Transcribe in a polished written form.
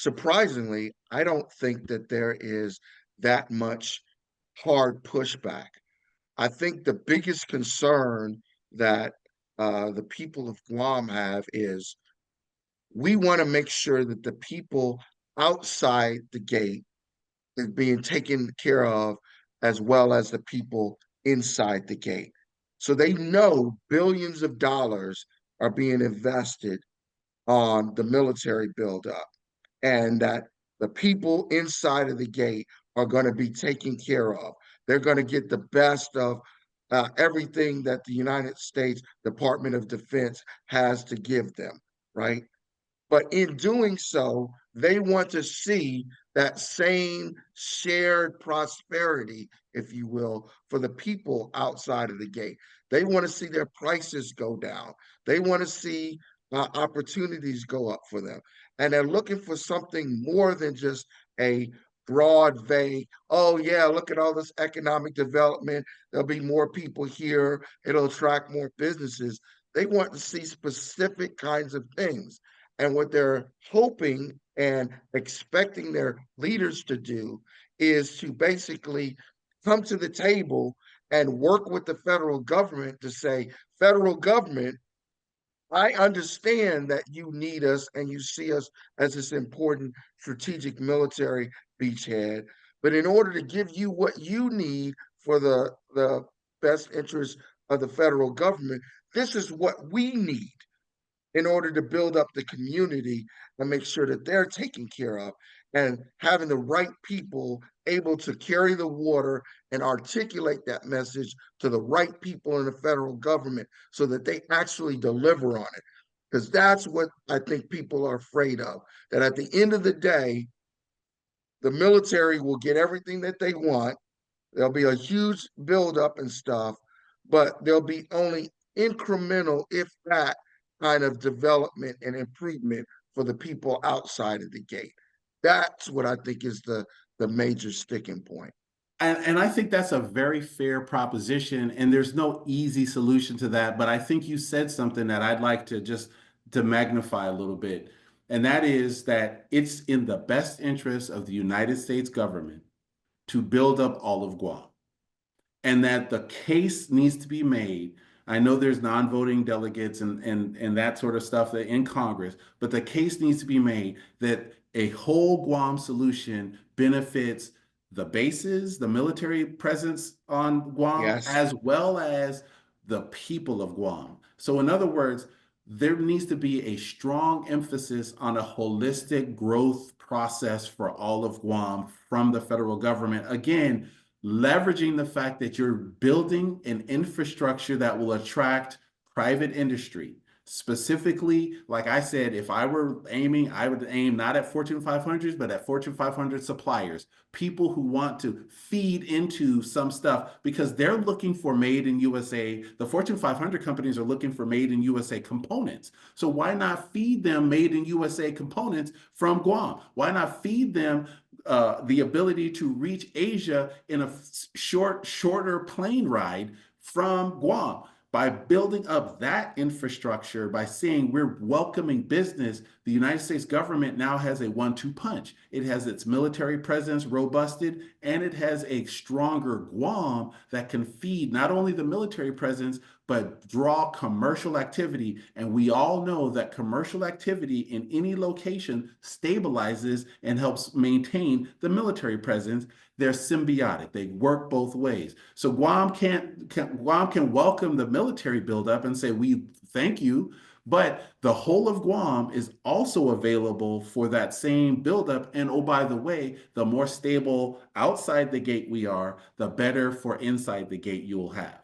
surprisingly, I don't think that there is that much hard pushback. I think the biggest concern that the people of Guam have is we want to make sure that the people outside the gate is being taken care of as well as the people inside the gate. So they know billions of dollars are being invested on the military buildup and that the people inside of the gate are going to be taken care of. They're going to get the best of everything that the United States Department of Defense has to give them, right? But in doing so, they want to see that same shared prosperity, if you will, for the people outside of the gate. They want to see their prices go down. They want to see opportunities go up for them. And they're looking for something more than just a broad, vague, oh, yeah, look at all this economic development. There'll be more people here. It'll attract more businesses. They want to see specific kinds of things. And what they're hoping and expecting their leaders to do is to basically come to the table and work with the federal government to say, federal government, I understand that you need us and you see us as this important strategic military beachhead. But in order to give you what you need for the best interest of the federal government, this is what we need in order to build up the community and make sure that they're taken care of and having the right people able to carry the water and articulate that message to the right people in the federal government so that they actually deliver on it. Because that's what I think people are afraid of, that at the end of the day, the military will get everything that they want. There'll be a huge buildup and stuff, but there'll be only incremental, if that, kind of development and improvement for the people outside of the gate. That's what I think is the major sticking point. And I think that's a very fair proposition, and there's no easy solution to that. But I think you said something that I'd like to just to magnify a little bit, and that is that it's in the best interest of the United States government to build up all of Guam, and that the case needs to be made. I know there's non-voting delegates and that sort of stuff in Congress, but the case needs to be made that a whole Guam solution benefits the bases, the military presence on Guam, Yes. as well as the people of Guam. So in other words, there needs to be a strong emphasis on a holistic growth process for all of Guam from the federal government. Again, leveraging the fact that you're building an infrastructure that will attract private industry. Specifically, like I said, if I were aiming, I would aim not at Fortune 500s, but at Fortune 500 suppliers, people who want to feed into some stuff because they're looking for made in USA. The Fortune 500 companies are looking for made in USA components. So why not feed them made in USA components from Guam? Why not feed them the ability to reach Asia in a shorter plane ride from Guam? By building up that infrastructure, by saying we're welcoming business, the United States government now has a 1-2 punch. It has its military presence robusted, and it has a stronger Guam that can feed not only the military presence, but draw commercial activity. And we all know that commercial activity in any location stabilizes and helps maintain the military presence. They're symbiotic. They work both ways. So Guam can welcome the military buildup and say, we thank you, but the whole of Guam is also available for that same buildup. And oh, by the way, the more stable outside the gate we are, the better for inside the gate you will have.